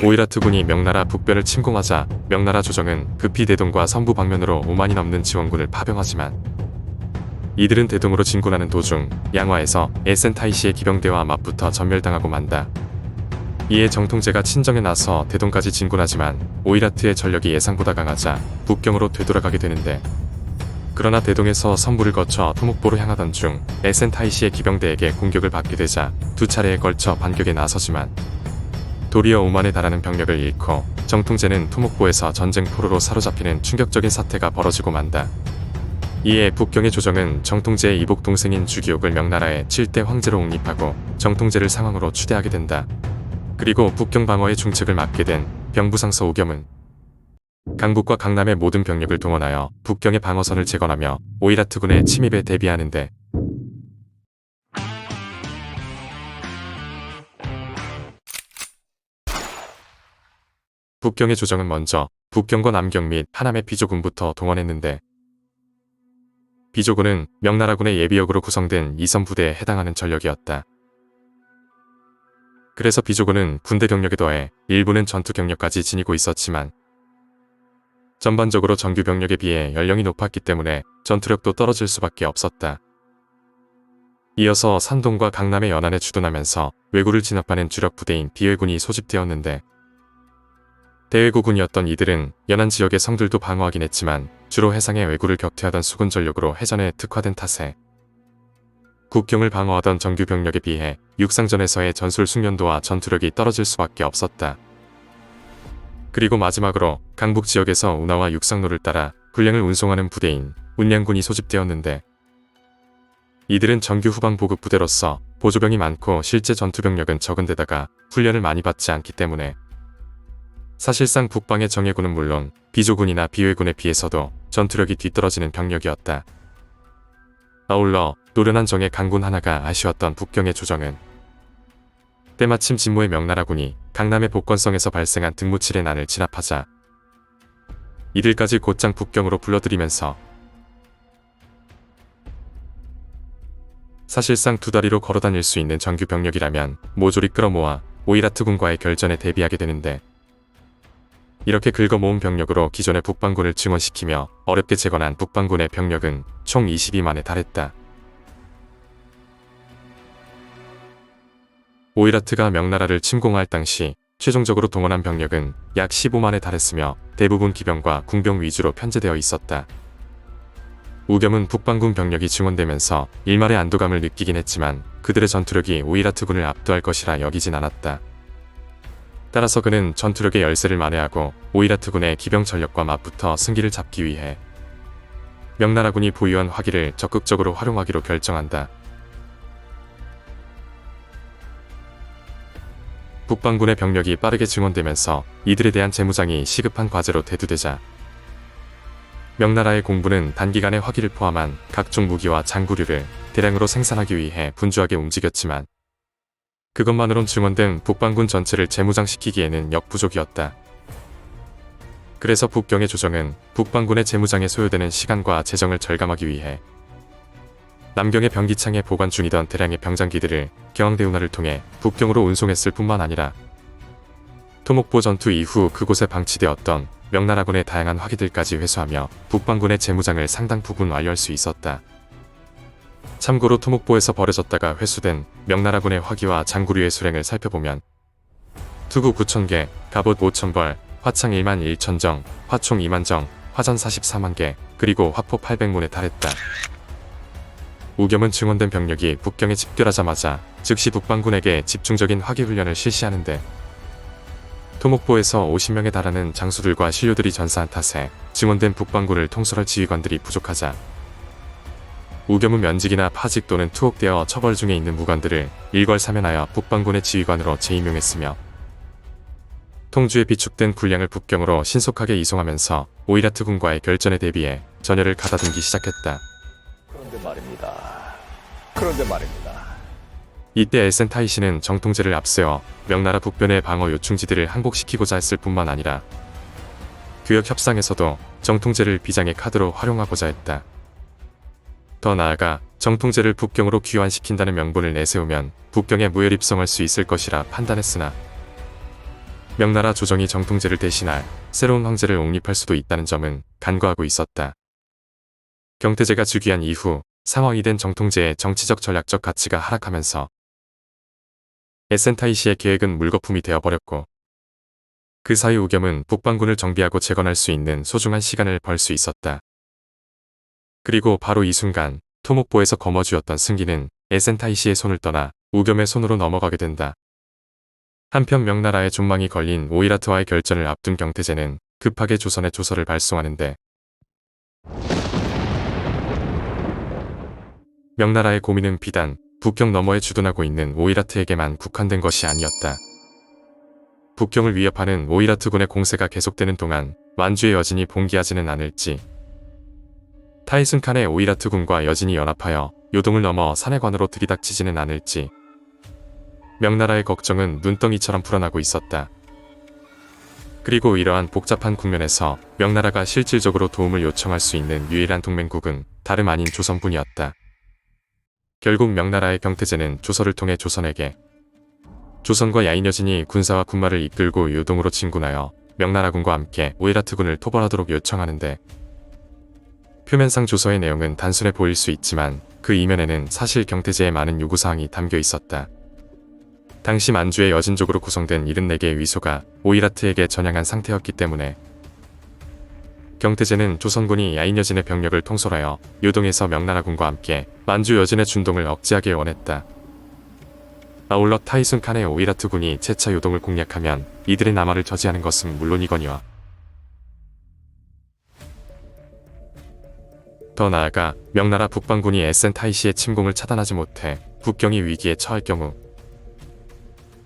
오이라트군이 명나라 북변을 침공하자 명나라 조정은 급히 대동과 선부 방면으로 5만이 넘는 지원군을 파병하지만 이들은 대동으로 진군하는 도중 양화에서 에센타이시의 기병대와 맞붙어 전멸당하고 만다. 이에 정통제가 친정에 나서 대동까지 진군하지만 오이라트의 전력이 예상보다 강하자 북경으로 되돌아가게 되는데, 그러나 대동에서 선부를 거쳐 토목보로 향하던 중 에센타이시의 기병대에게 공격을 받게 되자 두 차례에 걸쳐 반격에 나서지만 도리어 5만에 달하는 병력을 잃고 정통제는 토목보에서 전쟁 포로로 사로잡히는 충격적인 사태가 벌어지고 만다. 이에 북경의 조정은 정통제의 이복 동생인 주기옥을 명나라의 7대 황제로 옹립하고 정통제를 상황으로 추대하게 된다. 그리고 북경 방어의 중책을 맡게 된 병부상서 우겸은 강북과 강남의 모든 병력을 동원하여 북경의 방어선을 재건하며 오이라트군의 침입에 대비하는데, 북경의 조정은 먼저 북경과 남경 및 하남의 비조군부터 동원했는데, 비조군은 명나라군의 예비역으로 구성된 2선 부대에 해당하는 전력이었다. 그래서 비조군은 군대 경력에 더해 일부는 전투 경력까지 지니고 있었지만 전반적으로 정규 병력에 비해 연령이 높았기 때문에 전투력도 떨어질 수밖에 없었다. 이어서 산동과 강남의 연안에 주둔하면서 왜구를 진압하는 주력 부대인 비회군이 소집되었는데, 대왜구군이었던 이들은 연안 지역의 성들도 방어하긴 했지만 주로 해상의 왜구를 격퇴하던 수군 전력으로 해전에 특화된 탓에 국경을 방어하던 정규 병력에 비해 육상전에서의 전술 숙련도와 전투력이 떨어질 수밖에 없었다. 그리고 마지막으로 강북 지역에서 운하와 육상로를 따라 군량을 운송하는 부대인 운량군이 소집되었는데, 이들은 정규 후방 보급 부대로서 보조병이 많고 실제 전투 병력은 적은 데다가 훈련을 많이 받지 않기 때문에 사실상 북방의 정예군은 물론 비조군이나 비회군에 비해서도 전투력이 뒤떨어지는 병력이었다. 아울러 노련한 정예 강군 하나가 아쉬웠던 북경의 조정은 때마침 진모의 명나라군이 강남의 복건성에서 발생한 등무칠의 난을 진압하자 이들까지 곧장 북경으로 불러들이면서 사실상 두 다리로 걸어다닐 수 있는 정규 병력이라면 모조리 끌어모아 오이라트군과의 결전에 대비하게 되는데, 이렇게 긁어모은 병력으로 기존의 북방군을 증원시키며 어렵게 재건한 북방군의 병력은 총 22만에 달했다. 오이라트가 명나라를 침공할 당시 최종적으로 동원한 병력은 약 15만에 달했으며 대부분 기병과 궁병 위주로 편제되어 있었다. 우겸은 북방군 병력이 증원되면서 일말의 안도감을 느끼긴 했지만 그들의 전투력이 오이라트군을 압도할 것이라 여기진 않았다. 따라서 그는 전투력의 열세를 만회하고 오이라트군의 기병 전력과 맞붙어 승기를 잡기 위해 명나라군이 보유한 화기를 적극적으로 활용하기로 결정한다. 북방군의 병력이 빠르게 증원되면서 이들에 대한 재무장이 시급한 과제로 대두되자 명나라의 공부는 단기간에 화기를 포함한 각종 무기와 장구류를 대량으로 생산하기 위해 분주하게 움직였지만 그것만으론 증원된 북방군 전체를 재무장시키기에는 역부족이었다. 그래서 북경의 조정은 북방군의 재무장에 소요되는 시간과 재정을 절감하기 위해 남경의 병기창에 보관 중이던 대량의 병장기들을 경항대운하를 통해 북경으로 운송했을 뿐만 아니라 토목보 전투 이후 그곳에 방치되었던 명나라군의 다양한 화기들까지 회수하며 북방군의 재무장을 상당 부분 완료할 수 있었다. 참고로 토목보에서 버려졌다가 회수된 명나라군의 화기와 장구류의 수량을 살펴보면 투구 9,000개, 갑옷 5,000벌, 화창 1만 1천정, 화총 2만정, 화전 44만 개, 그리고 화포 800문에 달했다. 우겸은 증원된 병력이 북경에 집결하자마자 즉시 북방군에게 집중적인 화기 훈련을 실시하는데, 토목보에서 50명에 달하는 장수들과 신료들이 전사한 탓에 증원된 북방군을 통솔할 지휘관들이 부족하자 우겸은 면직이나 파직 또는 투옥되어 처벌 중에 있는 무관들을 일괄사면하여 북방군의 지휘관으로 재임용했으며, 통주에 비축된 군량을 북경으로 신속하게 이송하면서 오이라트군과의 결전에 대비해 전열을 가다듬기 시작했다. 그런데 말입니다. 이때 에센타이시는 정통제를 앞세워 명나라 북변의 방어 요충지들을 항복시키고자 했을 뿐만 아니라 교역 협상에서도 정통제를 비장의 카드로 활용하고자 했다. 더 나아가 정통제를 북경으로 귀환시킨다는 명분을 내세우면 북경에 무혈입성할 수 있을 것이라 판단했으나 명나라 조정이 정통제를 대신할 새로운 황제를 옹립할 수도 있다는 점은 간과하고 있었다. 경태제가 즉위한 이후 상황이 된 정통제의 정치적 전략적 가치가 하락하면서 에센타이시의 계획은 물거품이 되어버렸고, 그 사이 우겸은 북방군을 정비하고 재건할 수 있는 소중한 시간을 벌 수 있었다. 그리고 바로 이 순간 토목보에서 거머쥐었던 승기는 에센타이시의 손을 떠나 우겸의 손으로 넘어가게 된다. 한편 명나라의 존망이 걸린 오이라트와의 결전을 앞둔 경태제는 급하게 조선에 조서를 발송하는데, 명나라의 고민은 비단 북경 너머에 주둔하고 있는 오이라트에게만 국한된 것이 아니었다. 북경을 위협하는 오이라트군의 공세가 계속되는 동안 만주의 여진이 봉기하지는 않을지, 타이순칸의 오이라트군과 여진이 연합하여 요동을 넘어 산해관으로 들이닥치지는 않을지, 명나라의 걱정은 눈덩이처럼 불어나고 있었다. 그리고 이러한 복잡한 국면에서 명나라가 실질적으로 도움을 요청할 수 있는 유일한 동맹국은 다름 아닌 조선뿐이었다. 결국 명나라의 경태제는 조서를 통해 조선에게 조선과 야인여진이 군사와 군마를 이끌고 요동으로 진군하여 명나라군과 함께 오이라트군을 토벌하도록 요청하는데, 표면상 조서의 내용은 단순해 보일 수 있지만 그 이면에는 사실 경태제의 많은 요구사항이 담겨 있었다. 당시 만주의 여진족으로 구성된 74개의 위소가 오이라트에게 전향한 상태였기 때문에 경태제는 조선군이 야인여진의 병력을 통솔하여 요동에서 명나라군과 함께 만주 여진의 준동을 억제하길 원했다. 아울러 타이순칸의 오이라트군이 재차 요동을 공략하면 이들의 남하를 저지하는 것은 물론이거니와 더 나아가 명나라 북방군이 에센타이시의 침공을 차단하지 못해 북경이 위기에 처할 경우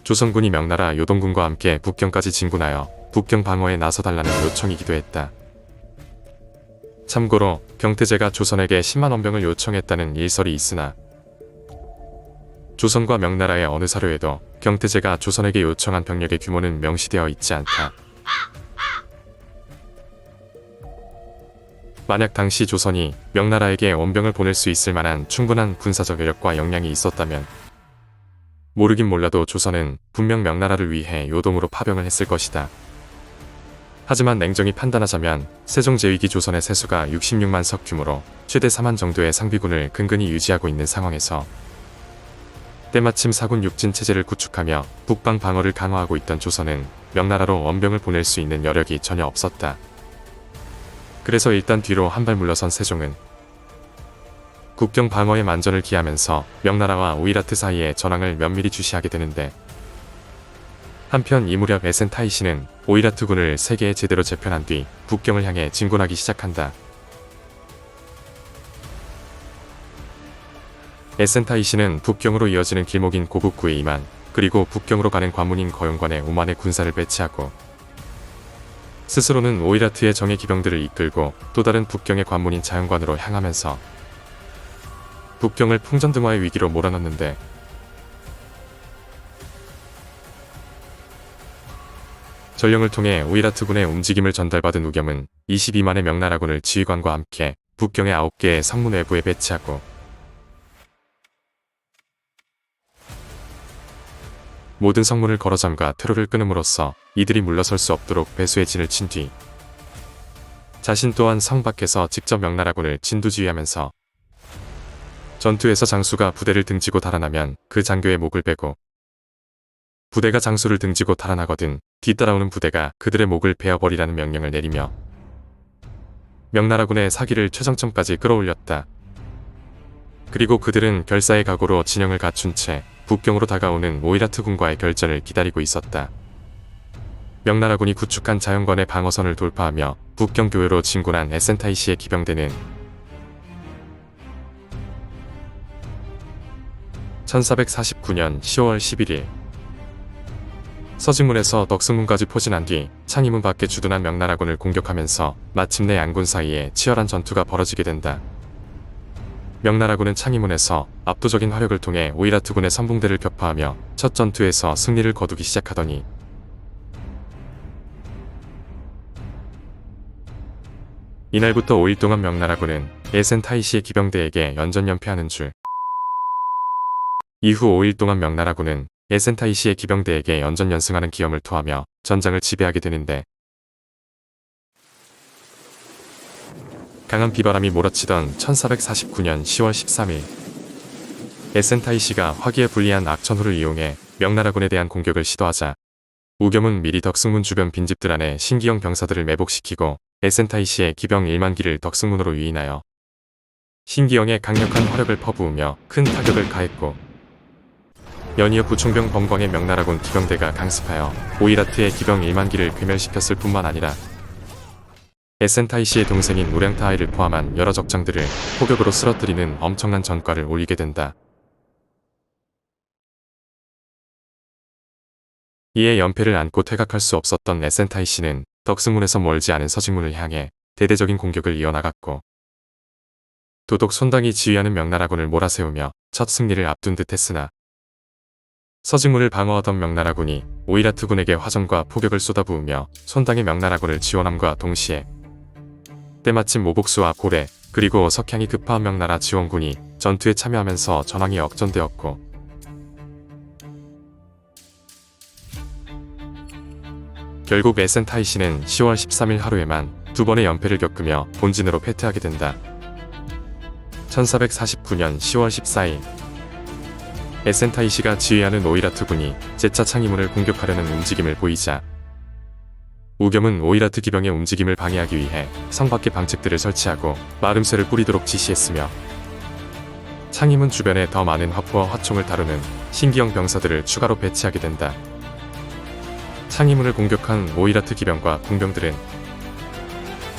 조선군이 명나라 요동군과 함께 북경까지 진군하여 북경 방어에 나서달라는 요청이기도 했다. 참고로 경태제가 조선에게 10만 원병을 요청했다는 일설이 있으나 조선과 명나라의 어느 사료에도 경태제가 조선에게 요청한 병력의 규모는 명시되어 있지 않다. 만약 당시 조선이 명나라에게 원병을 보낼 수 있을 만한 충분한 군사적 여력과 역량이 있었다면 모르긴 몰라도 조선은 분명 명나라를 위해 요동으로 파병을 했을 것이다. 하지만 냉정히 판단하자면 세종 제2기 조선의 세수가 66만 석 규모로 최대 4만 정도의 상비군을 근근히 유지하고 있는 상황에서 때마침 사군 육진 체제를 구축하며 북방 방어를 강화하고 있던 조선은 명나라로 원병을 보낼 수 있는 여력이 전혀 없었다. 그래서 일단 뒤로 한 발 물러선 세종은 국경 방어에 만전을 기하면서 명나라와 오이라트 사이의 전황을 면밀히 주시하게 되는데, 한편 이 무렵 에센타이시는 오이라트군을 세계에 제대로 재편한 뒤 북경을 향해 진군하기 시작한다. 에센타이시는 북경으로 이어지는 길목인 고국구에 이만, 그리고 북경으로 가는 관문인 거용관에 5만의 군사를 배치하고 스스로는 오이라트의 정예 기병들을 이끌고 또 다른 북경의 관문인 자영관으로 향하면서 북경을 풍전등화의 위기로 몰아넣는데, 전령을 통해 오이라트군의 움직임을 전달받은 우겸은 22만의 명나라군을 지휘관과 함께 북경의 9개의 성문 외부에 배치하고 모든 성문을 걸어잠가 퇴로를 끊음으로써 이들이 물러설 수 없도록 배수의 진을 친 뒤 자신 또한 성 밖에서 직접 명나라군을 진두지휘하면서 전투에서 장수가 부대를 등지고 달아나면 그 장교의 목을 베고, 부대가 장수를 등지고 달아나거든 뒤따라오는 부대가 그들의 목을 베어버리라는 명령을 내리며 명나라군의 사기를 최정점까지 끌어올렸다. 그리고 그들은 결사의 각오로 진영을 갖춘 채 북경으로 다가오는 오이라트군과의 결전을 기다리고 있었다. 명나라군이 구축한 자영관의 방어선을 돌파하며 북경 교외로 진군한 에센타이시의 기병대는 1449년 10월 11일 서진문에서 덕승문까지 포진한 뒤 창의문 밖에 주둔한 명나라군을 공격하면서 마침내 양군 사이에 치열한 전투가 벌어지게 된다. 명나라군은 창의문에서 압도적인 화력을 통해 오이라트군의 선봉대를 격파하며 첫 전투에서 승리를 거두기 시작하더니 이날부터 5일 동안 명나라군은 에센타이시의 기병대에게 연전연패하는 줄. 이후 5일 동안 명나라군은 에센타이시의 기병대에게 연전연승하는 기염을 토하며 전장을 지배하게 되는데, 강한 비바람이 몰아치던 1449년 10월 13일, 에센타이시가 화기에 불리한 악천후를 이용해 명나라군에 대한 공격을 시도하자 우겸은 미리 덕승문 주변 빈집들 안에 신기형 병사들을 매복시키고 에센타이시의 기병 1만 기를 덕승문으로 유인하여 신기형의 강력한 화력을 퍼부으며 큰 타격을 가했고, 연이어 부총병 범광의 명나라군 기병대가 강습하여 오이라트의 기병 1만 기를 괴멸시켰을 뿐만 아니라 에센타이시의 동생인 우량타하이를 포함한 여러 적장들을 포격으로 쓰러뜨리는 엄청난 전과를 올리게 된다. 이에 연패를 안고 퇴각할 수 없었던 에센타이시는 덕승문에서 멀지 않은 서직문을 향해 대대적인 공격을 이어나갔고, 도독 손당이 지휘하는 명나라군을 몰아세우며 첫 승리를 앞둔 듯 했으나, 서직문을 방어하던 명나라군이 오이라트군에게 화전과 포격을 쏟아부으며 손당의 명나라군을 지원함과 동시에 때마침 모복수와 고래 그리고 석향이 급파한 명나라 지원군이 전투에 참여하면서 전황이 역전되었고, 결국 에센타이시는 10월 13일 하루에만 2번의 연패를 겪으며 본진으로 패퇴하게 된다. 1449년 10월 14일, 에센타이시가 지휘하는 오이라트군이 재차 창의문을 공격하려는 움직임을 보이자 우겸은 오이라트 기병의 움직임을 방해하기 위해 성 밖에 방책들을 설치하고 마름쇠를 뿌리도록 지시했으며, 창의문 주변에 더 많은 화포와 화총을 다루는 신기형 병사들을 추가로 배치하게 된다. 창의문을 공격한 오이라트 기병과 궁병들은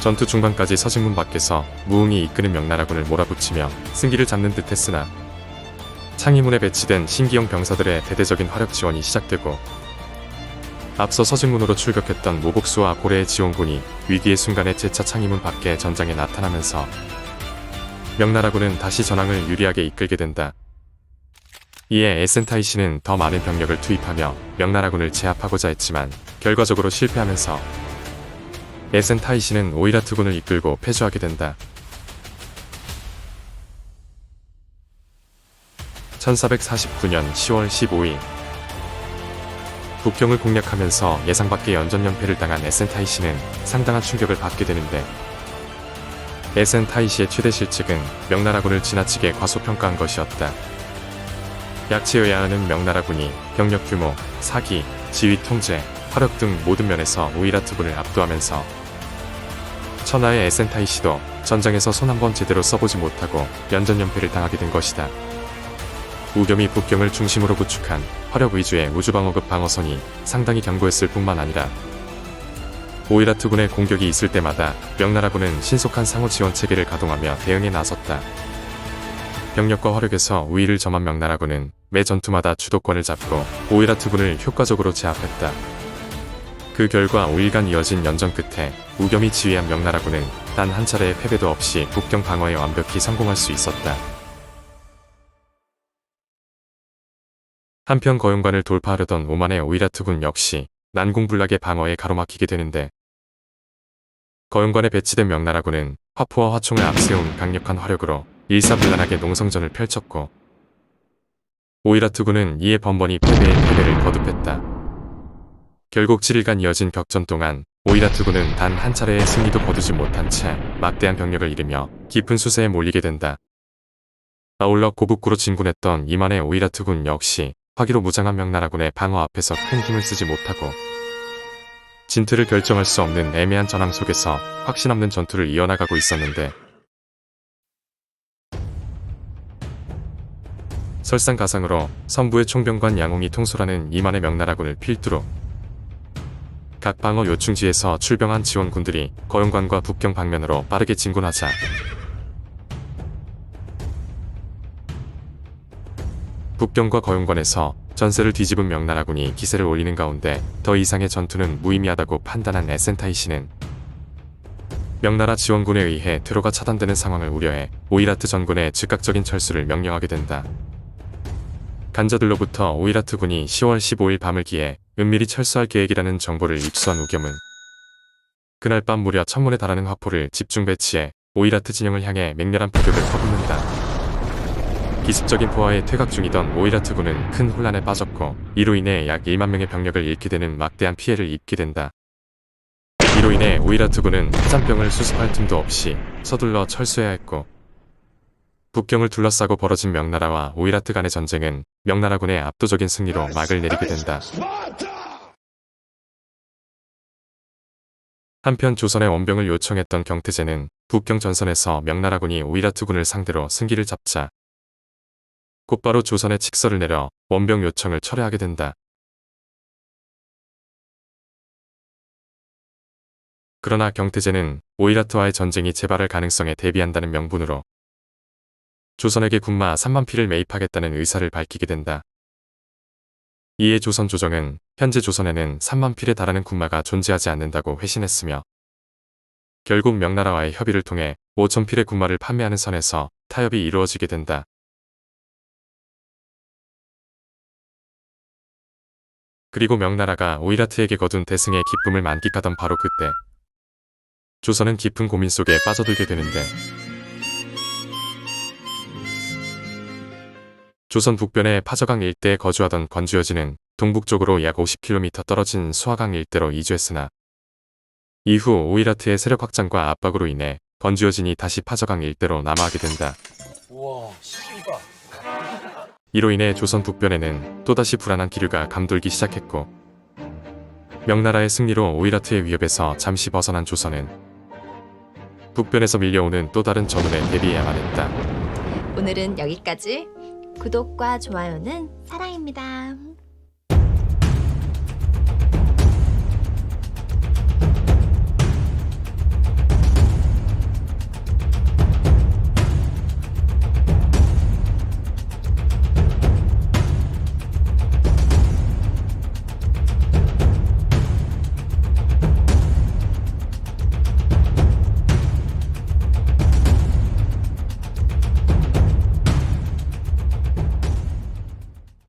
전투 중반까지 서직문 밖에서 무웅이 이끄는 명나라군을 몰아붙이며 승기를 잡는 듯 했으나, 창의문에 배치된 신기형 병사들의 대대적인 화력 지원이 시작되고, 앞서 서직문으로 출격했던 모복수와 고래의 지원군이 위기의 순간에 재차 창의문 밖에 전장에 나타나면서 명나라군은 다시 전황을 유리하게 이끌게 된다. 이에 에센타이시는 더 많은 병력을 투입하며 명나라군을 제압하고자 했지만 결과적으로 실패하면서 에센타이시는 오이라트군을 이끌고 패주하게 된다. 1449년 10월 15일, 북경을 공략하면서 예상 밖의 연전연패를 당한 에센타이시는 상당한 충격을 받게 되는데, 에센타이시의 최대 실책은 명나라군을 지나치게 과소평가한 것이었다. 약체여야 하는 명나라군이 병력 규모, 사기, 지휘 통제, 화력 등 모든 면에서 오이라트군을 압도하면서 천하의 에센타이시도 전장에서 손 한번 제대로 써보지 못하고 연전연패를 당하게 된 것이다. 우겸이 북경을 중심으로 구축한 화력 위주의 우주방어급 방어선이 상당히 견고했을 뿐만 아니라 오이라트군의 공격이 있을 때마다 명나라군은 신속한 상호 지원 체계를 가동하며 대응에 나섰다. 병력과 화력에서 우위를 점한 명나라군은 매 전투마다 주도권을 잡고 오이라트군을 효과적으로 제압했다. 그 결과 5일간 이어진 연전 끝에 우겸이 지휘한 명나라군은 단 한 차례의 패배도 없이 북경 방어에 완벽히 성공할 수 있었다. 한편 거용관을 돌파하려던 오만의 오이라트군 역시 난공불락의 방어에 가로막히게 되는데, 거용관에 배치된 명나라군은 화포와 화총을 앞세운 강력한 화력으로 일사불란하게 농성전을 펼쳤고, 오이라트군은 이에 번번이 패배에 패배를 거듭했다. 결국 7일간 이어진 격전 동안 오이라트군은 단 한 차례의 승리도 거두지 못한 채 막대한 병력을 잃으며 깊은 수세에 몰리게 된다. 아울러 고북구로 진군했던 이만의 오이라트군 역시 화기로 무장한 명나라군의 방어 앞에서 큰 힘을 쓰지 못하고 진퇴를 결정할 수 없는 애매한 전황 속에서 확신 없는 전투를 이어나가고 있었는데, 설상가상으로 선부의 총병관 양홍이 통솔하는 이만의 명나라군을 필두로 각 방어 요충지에서 출병한 지원군들이 거용관과 북경 방면으로 빠르게 진군하자 북경과 거용관에서 전세를 뒤집은 명나라군이 기세를 올리는 가운데 더 이상의 전투는 무의미하다고 판단한 에센타이시는 명나라 지원군에 의해 퇴로가 차단되는 상황을 우려해 오이라트 전군의 즉각적인 철수를 명령하게 된다. 간저들로부터 오이라트군이 10월 15일 밤을 기해 은밀히 철수할 계획이라는 정보를 입수한 우겸은 그날 밤 무려 1000문에 달하는 화포를 집중 배치해 오이라트 진영을 향해 맹렬한 포격을 퍼붓는다. 기습적인 포화에 퇴각 중이던 오이라트군은 큰 혼란에 빠졌고 이로 인해 약 1만 명의 병력을 잃게 되는 막대한 피해를 입게 된다. 이로 인해 오이라트군은 화잔병을 수습할 틈도 없이 서둘러 철수해야 했고 북경을 둘러싸고 벌어진 명나라와 오이라트 간의 전쟁은 명나라군의 압도적인 승리로 막을 내리게 된다. 한편 조선의 원병을 요청했던 경태제는 북경 전선에서 명나라군이 오이라트군을 상대로 승기를 잡자 곧바로 조선에 칙서를 내려 원병 요청을 철회하게 된다. 그러나 경태제는 오이라트와의 전쟁이 재발할 가능성에 대비한다는 명분으로 조선에게 군마 3만 피를 매입하겠다는 의사를 밝히게 된다. 이에 조선 조정은 현재 조선에는 3만 필에 달하는 군마가 존재하지 않는다고 회신했으며 결국 명나라와의 협의를 통해 5천 필의 군마를 판매하는 선에서 타협이 이루어지게 된다. 그리고 명나라가 오이라트에게 거둔 대승의 기쁨을 만끽하던 바로 그때 조선은 깊은 고민 속에 빠져들게 되는데 조선 북변의 파저강 일대에 거주하던 권주여진은 동북쪽으로 약 50km 떨어진 수화강 일대로 이주했으나 이후 오이라트의 세력 확장과 압박으로 인해 권주여진이 다시 파저강 일대로 남하하게 된다. 우와, 씨발. 이로 인해 조선 북변에는 또다시 불안한 기류가 감돌기 시작했고 명나라의 승리로 오이라트의 위협에서 잠시 벗어난 조선은 북변에서 밀려오는 또 다른 전운에 대비해야만 했다. 오늘은 여기까지. 구독과 좋아요는 사랑입니다.